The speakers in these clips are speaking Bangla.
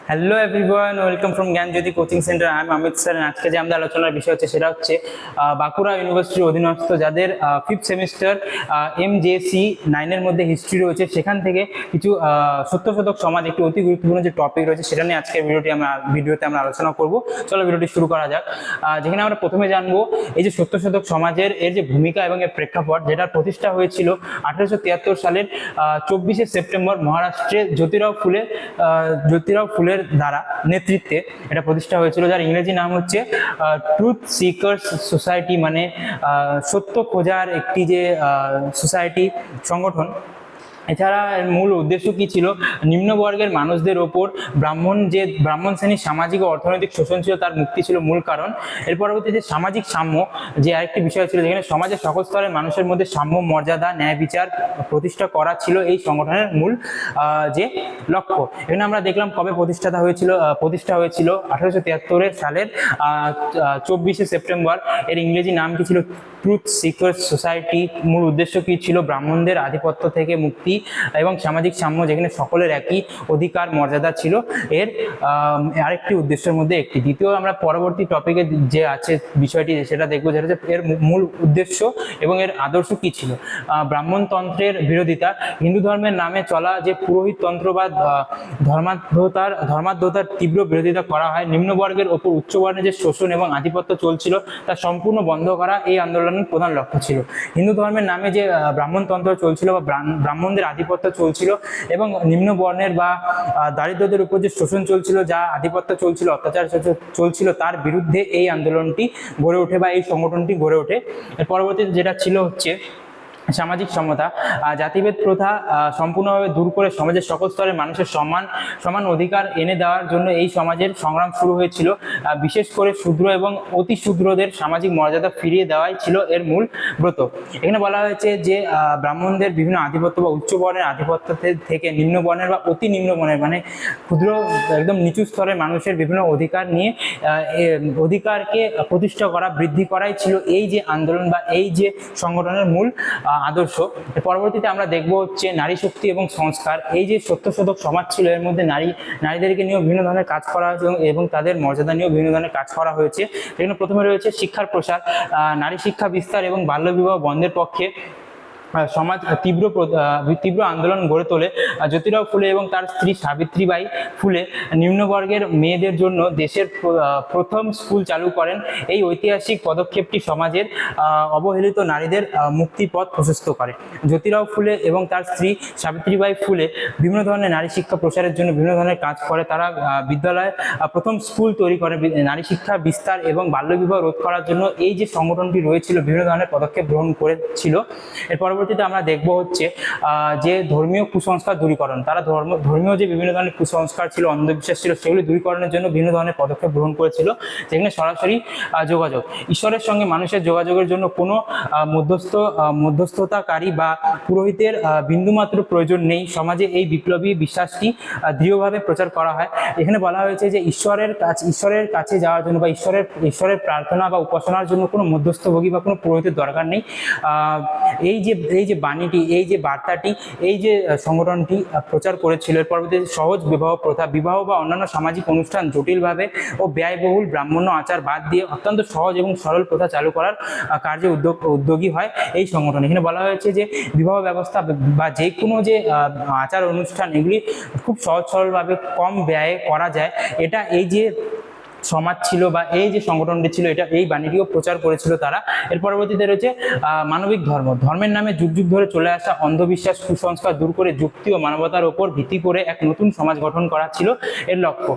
Hello everyone, welcome from Gyanjyoti coaching centre. I am Amit sir. আজকে যে আমাদের আলোচনার বিষয় হচ্ছে সেটা হচ্ছে বাঁকুড়া ইউনিভার্সিটির অধীনস্থ যাদের ফিফথ সেমিস্টার MJC 9 এর মধ্যে হিস্ট্রি রয়েছে, সেখান থেকে কিছু সত্যশোধক সমাজ একটি অতি গুরুত্বপূর্ণ যে টপিক রয়েছে সেটা নিয়ে আজকের ভিডিওতে আমরা আলোচনা করব। চলো ভিডিওটি শুরু করা যাক। যেখানে আমরা প্রথমে জানবো এই যে সত্যশোধক সমাজের এর যে ভূমিকা এবং এর প্রেক্ষাপট, যেটা প্রতিষ্ঠা হয়েছিল 1873 সালের 24শে সেপ্টেম্বর মহারাষ্ট্রে জ্যোতিরাও ফুলের দ্বারা নেতৃত্বে এটা প্রতিষ্ঠা হয়েছিল, যার ইংরেজি নাম হচ্ছে ট্রুথ সিকার্স সোসাইটি, মানে সত্য খোঁজার একটি যে সোসাইটি সংগঠন। এছাড়া মূল উদ্দেশ্য কি ছিল? নিম্নবর্গের মানুষদের ওপর ব্রাহ্মণ শ্রেণীর সামাজিক ও অর্থনৈতিক শোষণ ছিল তার মুক্তি ছিল মূল কারণ। এর পরবর্তীতে সামাজিক সাম্য যে আরেকটি বিষয় ছিল, যেখানে সমাজের সকল স্তরের মানুষের মধ্যে সাম্য, মর্যাদা, ন্যায় বিচার প্রতিষ্ঠা করা ছিল এই সংগঠনের মূল যে লক্ষ্য। এখানে আমরা দেখলাম কবে প্রতিষ্ঠা হয়েছিল 1873 সালের 24শে সেপ্টেম্বর। এর ইংরেজি নাম কি ছিল? Truth seekers society. মূল উদ্দেশ্য কি ছিল? ব্রাহ্মণদের আধিপত্য থেকে মুক্তি এবং সামাজিক সাম্য, যেখানে সকলের একই অধিকার মর্যাদা ছিল এর আরেকটি উদ্দেশ্যের মধ্যে একটি। দ্বিতীয়, আমরা পরবর্তী টপিকে যে আছে বিষয়টি সেটা দেখবো, যেটা হচ্ছে এর মূল উদ্দেশ্য এবং এর আদর্শ কি ছিল। ব্রাহ্মণতন্ত্রের বিরোধিতা, হিন্দু ধর্মের নামে চলা যে পুরোহিততন্ত্র বা ধর্মান্ধতার তীব্র বিরোধিতা করা হয়। নিম্নবর্গের ওপর উচ্চবর্ণের যে শোষণ এবং আধিপত্য চলছিল তা সম্পূর্ণ বন্ধ করা এই আন্দোলনের প্রধান লক্ষ্য ছিল। হিন্দু ধর্মের নামে যে ব্রাহ্মণতন্ত্র চলছিল বা ব্রাহ্মণদের আধিপত্য চলছিল এবং নিম্ন বর্ণের বা দারিদ্রদের উপর যে শোষণ চলছিল, যা আধিপত্য চলছিল, অত্যাচার চলছিল, তার বিরুদ্ধে এই আন্দোলনটি গড়ে ওঠে বা এই সংগঠনটি গড়ে ওঠে। এর পরবর্তীতে যেটা ছিল হচ্ছে সামাজিক সমতা, জাতিভেদ প্রথা সম্পূর্ণভাবে দূর করে সমাজের সকল স্তরের মানুষের সমান অধিকার এনে দেওয়ার জন্য এই সমাজের সংগ্রাম শুরু হয়েছিল। বিশেষ করে শূদ্র এবং অতি শূদ্রদের সামাজিক মর্যাদা ফিরিয়ে দেওয়াই ছিল এর মূল ব্রত। এখানে বলা হয়েছে যে ব্রাহ্মণদের বিভিন্ন আধিপত্য বা উচ্চ বর্ণের আধিপত্য থেকে নিম্ন বর্ণের বা অতি নিম্ন বর্ণের, মানে ক্ষুদ্র একদম নিচু স্তরের মানুষের বিভিন্ন অধিকার নিয়ে অধিকারকে প্রতিষ্ঠা করা, বৃদ্ধি করাই ছিল এই যে আন্দোলন বা এই যে সংগঠনের মূল আদর্শ। পরবর্তীতে আমরা দেখবো হচ্ছে নারী শক্তি এবং সংস্কার। এই যে সত্যশোধক সমাজ ছিল, এর মধ্যে নারীদেরকে নিয়েও বিভিন্ন ধরনের কাজ করা হয়েছে এবং তাদের মর্যাদা নিয়েও বিভিন্ন ধরনের কাজ করা হয়েছে। সেখানে প্রথমে রয়েছে শিক্ষার প্রসার, নারী শিক্ষা বিস্তার এবং বাল্যবিবাহ বন্ধের পক্ষে সমাজ তীব্র আন্দোলন গড়ে তোলে। জ্যোতিরাও ফুলে এবং তার স্ত্রী সাবিত্রীবাই ফুলে নিম্নবর্গের মেয়েদের জন্য দেশের প্রথম স্কুল চালু করেন। এই ঐতিহাসিক পদক্ষেপটি সমাজের অবহেলিত নারীদের মুক্তির পথ প্রশস্ত করে। জ্যোতিরাও ফুলে এবং তার স্ত্রী সাবিত্রীবাই ফুলে বিভিন্ন ধরনের নারী শিক্ষা প্রসারের জন্য বিভিন্ন ধরনের কাজ করে। তারা বিদ্যালয়ে প্রথম স্কুল তৈরি করে, নারী শিক্ষা বিস্তার এবং বাল্যবিবাহ রোধ করার জন্য এই যে সংগঠনটি রয়েছিল বিভিন্ন ধরনের পদক্ষেপ গ্রহণ করেছিল। এর পরবর্তীতে আমরা দেখবো হচ্ছে যে ধর্মীয় কুসংস্কার দূরীকরণ। তারা ধর্মীয় যে বিভিন্ন ধরনের কুসংস্কার ছিল, অন্ধবিশ্বাস ছিল, সেগুলি দূরীকরণের জন্য বিভিন্ন ধরনের পদক্ষেপ গ্রহণ করেছিল, যেখানে সরাসরি যোগাযোগ, ঈশ্বরের সঙ্গে মানুষের যোগাযোগের জন্য কোনো মধ্যস্থতাকারী বা পুরোহিতের বিন্দুমাত্র প্রয়োজন নেই। সমাজে এই বিপ্লবী বিশ্বাসটি দৃঢ়ভাবে প্রচার করা হয়। এখানে বলা হয়েছে যে ঈশ্বরের কাছে যাওয়ার জন্য বা ঈশ্বরের প্রার্থনা বা উপাসনার জন্য কোনো মধ্যস্থভোগী বা কোনো পুরোহিতের দরকার নেই। এই যে বাণীটি, এই যে বার্তাটি, এই যে সংগঠনটি প্রচার করেছিল। এর পরবর্তীতে সহজ বিবাহ প্রথা, বিবাহ বা অন্যান্য সামাজিক অনুষ্ঠান জটিলভাবে ও ব্যয়বহুল ব্রাহ্মণ্য আচার বাদ দিয়ে অত্যন্ত সহজ এবং সরল প্রথা চালু করার কার্যে উদ্যোগী হয় এই সংগঠন। এখানে বলা হয়েছে যে বিবাহ ব্যবস্থা বা যে কোনো যে আচার অনুষ্ঠান, এগুলি খুব সহজ সরলভাবে কম ব্যয়ে করা যায়। এটা এই যে সমাজ ছিল বা এই যে সংগঠনটি ছিল, এটা এই বাণীটিও প্রচার করেছিল তারা। এর পরবর্তীতে রয়েছে মানবিক ধর্মের নামে যুগ যুগ ধরে চলে আসা অন্ধবিশ্বাস, কুসংস্কার দূর করে যুক্তি ও মানবতার ওপর ভিত্তি করে এক নতুন সমাজ গঠন করা ছিল এর লক্ষ্য।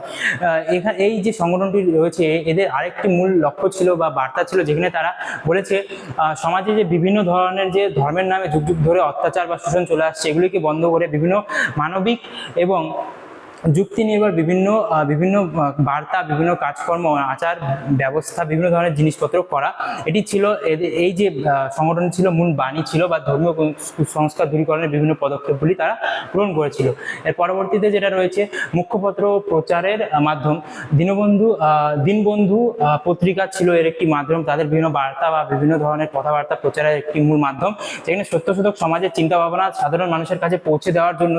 এখানে এই যে সংগঠনটি রয়েছে, এদের আরেকটি মূল লক্ষ্য ছিল বা বার্তা ছিল, যেখানে তারা বলেছে সমাজে যে বিভিন্ন ধরনের যে ধর্মের নামে যুগ যুগ ধরে অত্যাচার বা শোষণ চলে আসছে, এগুলিকে বন্ধ করে বিভিন্ন মানবিক এবং যুক্তি নির্ভর বিভিন্ন বার্তা, বিভিন্ন কাজকর্ম, আচার ব্যবস্থা, বিভিন্ন ধরনের জিনিসপত্র করা, এটি ছিল এই যে সংগঠন ছিল মূল বাণী ছিল বা ধর্মীয় সংস্কার দূরীকরণের বিভিন্ন পদক্ষেপগুলি তারা গ্রহণ করেছিল। এর পরবর্তীতে যেটা রয়েছে মুখপত্র প্রচারের মাধ্যম, দীনবন্ধু পত্রিকা ছিল এর একটি মাধ্যম। তাদের বিভিন্ন বার্তা বা বিভিন্ন ধরনের কথাবার্তা প্রচারের একটি মূল মাধ্যম, যেখানে সত্যশোধক সমাজের চিন্তা ভাবনা সাধারণ মানুষের কাছে পৌঁছে দেওয়ার জন্য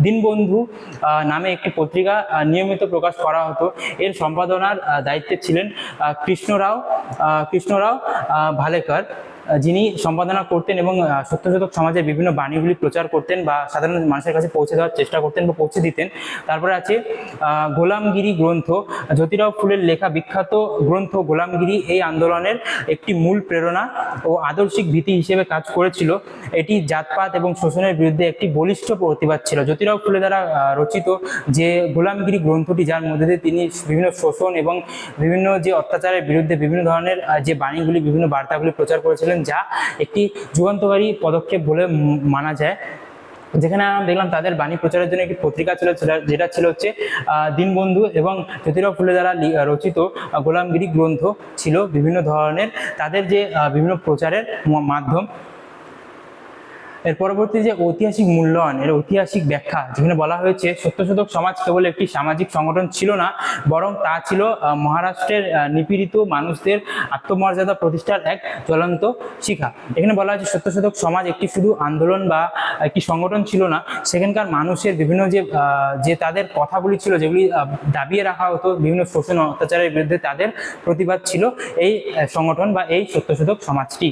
দীনবন্ধু নামে একটি পত্রিকা নিয়মিত প্রকাশ করা হতো। এর সম্পাদনার দায়িত্বে ছিলেন কৃষ্ণরাও ভালেকার, যিনি সম্পাদনা করতেন এবং সত্যশোধক সমাজের বিভিন্ন বাণীগুলি প্রচার করতেন বা সাধারণ মানুষের কাছে পৌঁছে দেওয়ার চেষ্টা করতেন বা পৌঁছে দিতেন। তারপরে আছে গোলামগিরি গ্রন্থ, জ্যোতিরাও ফুলের লেখা বিখ্যাত গ্রন্থ গোলামগিরি এই আন্দোলনের একটি মূল প্রেরণা ও আদর্শিক ভীতি হিসেবে কাজ করেছিল। এটি জাতপাত এবং শোষণের বিরুদ্ধে একটি বলিষ্ঠ প্রতিবাদ ছিল। জ্যোতিরাও ফুলে দ্বারা রচিত যে গোলামগিরি গ্রন্থটি, যার মধ্যে দিয়ে তিনি বিভিন্ন শোষণ এবং বিভিন্ন যে অত্যাচারের বিরুদ্ধে বিভিন্ন ধরনের যে বাণীগুলি, বিভিন্ন বার্তাগুলি প্রচার করেছিলেন, যা একটি যুগান্তকারী পদক্ষেপ বলে মানা যায়। যেখানে আমরা দেখলাম তাদের বাণী প্রচারের জন্য একটি পত্রিকা ছিল, যেটা ছিল হচ্ছে দীনবন্ধু, এবং জ্যোতিরাও ফুলে দ্বারা রচিত গোলামগিরি গ্রন্থ ছিল বিভিন্ন ধরনের তাদের যে বিভিন্ন প্রচারের মাধ্যম। এর পরবর্তী যে ঐতিহাসিক মূল্যায়ন, এর ঐতিহাসিক ব্যাখ্যা, যেখানে বলা হয়েছে সত্যশোধক সমাজ কেবল একটি সামাজিক সংগঠন ছিল না, বরং তা ছিল মহারাষ্ট্রের নিপীড়িত মানুষদের আত্মমর্যাদা প্রতিষ্ঠার এক জ্বলন্ত শিখা। এখানে বলা হয়েছে সত্যশোধক সমাজ একটি শুধু আন্দোলন বা একটি সংগঠন ছিল না, সেখানকার মানুষের বিভিন্ন যে তাদের কথাগুলি ছিল, যেগুলি দাবিয়ে রাখা হতো, বিভিন্ন শোষণ অত্যাচারের বিরুদ্ধে তাদের প্রতিবাদ ছিল এই সংগঠন বা এই সত্যশোধক সমাজটি।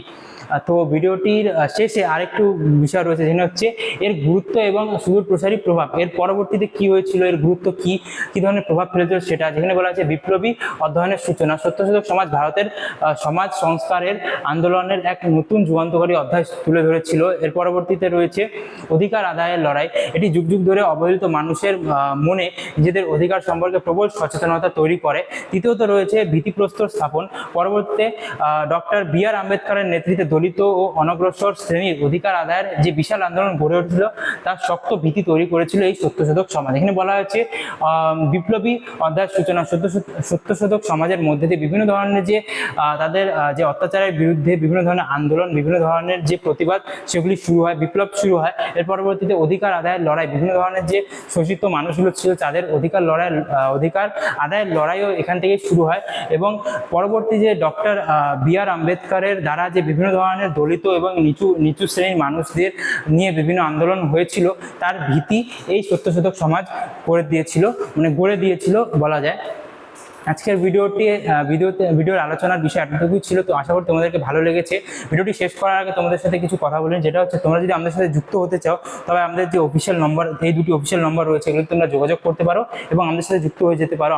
তো ভিডিওটির শেষে আরেকটু বিষয় রয়েছে, যেখানে হচ্ছে এর গুরুত্ব এবং সুদূর প্রসারী প্রভাব। এর পরবর্তীতে কি হয়েছিল, এর গুরুত্ব কি ধরনের প্রভাব ফেলেছিল সেটা, যেখানে বলা আছে বিপ্লবী অধ্যয়নের সূচনা। সত্যশোধক সমাজ ভারতের সমাজ সংস্কারের আন্দোলনের এক নতুন যুগান্তকারী অধ্যায় তুলে ধরেছিল। এর পরবর্তীতে রয়েছে অধিকার আদায়ের লড়াই। এটি যুগ যুগ ধরে অবহেলিত মানুষের মনে নিজেদের অধিকার সম্পর্কে প্রবল সচেতনতা তৈরি করে। তৃতীয়ত রয়েছে ভিত্তিপ্রস্তর স্থাপন। পরবর্তীতে ডক্টর বি.আর. আম্বেদকরের নেতৃত্বে দলিত ও অনগ্রসর শ্রেণীর অধিকার আদায়ের যে বিশাল আন্দোলন গড়ে উঠেছিল, তার শক্ত ভিত্তি তৈরি করেছিল এই সত্যশোধক সমাজ। এখানে বলা হয়েছে বিপ্লবী অধ্যায়ের সূচনা। সত্যশোধক সমাজের মধ্যে দিয়ে বিভিন্ন ধরনের যে তাদের যে অত্যাচারের বিরুদ্ধে বিভিন্ন ধরনের আন্দোলন, বিভিন্ন ধরনের যে প্রতিবাদ, সেগুলি শুরু হয়, বিপ্লব শুরু হয়। এর পরবর্তীতে অধিকার আদায়ের লড়াই, বিভিন্ন ধরনের যে শোষিত মানুষগুলো ছিল তাদের অধিকার আদায়ের লড়াইও এখান থেকে শুরু হয়। এবং পরবর্তী যে ডক্টর বি.আর. আম্বেদকরের দ্বারা যে বিভিন্ন ধরনের দলিত এবং নিচু শ্রেণীর মানুষদের নিয়ে বিভিন্ন আন্দোলন হয়েছিল, তার ভীতি এই সত্যশোধক সমাজ গড়ে দিয়েছিল বলা যায়। আজকের ভিডিওর আলোচনার বিষয় এতটুকুই ছিল। তো আশা করি তোমাদেরকে ভালো লেগেছে। ভিডিওটি শেষ করার আগে তোমাদের সাথে কিছু কথা বলেন, যেটা হচ্ছে তোমরা যদি আমাদের সাথে যুক্ত হতে চাও, তবে আমাদের যে অফিসিয়াল নম্বর, এই দুটি অফিসিয়াল নম্বর রয়েছে, এগুলো তোমরা যোগাযোগ করতে পারো এবং আমাদের সাথে যুক্ত হয়ে যেতে পারো।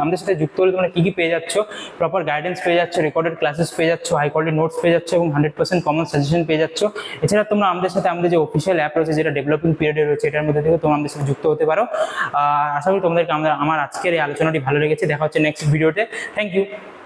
আমাদের সাথে যুক্ত হলে তোমরা কি পেয়ে যাচ্ছ, প্রপার গাইডেন্স পেয়ে যাচ্ছ, রেকর্ডেড ক্লাসেস পেয়ে যাচ্ছ, হাই কোয়ালিটি নোটস পেয়ে যাচ্ছ এবং 100% কমন সাজেশন পেয়ে যাচ্ছ। এছাড়া তোমরা আমাদের যে অফিসিয়াল অ্যাপ রয়েছে, যেটা ডেভেলপিং পিরিয়ডে রয়েছে, এটার মধ্যে থেকে তোমরা আমাদের সাথে যুক্ত হতে পারো। আশা করি তোমাদেরকে আমার আজকের এই আলোচনাটি ভালো লেগেছে। দেখা হচ্ছে নেক্সট ভিডিওতে। Thank you.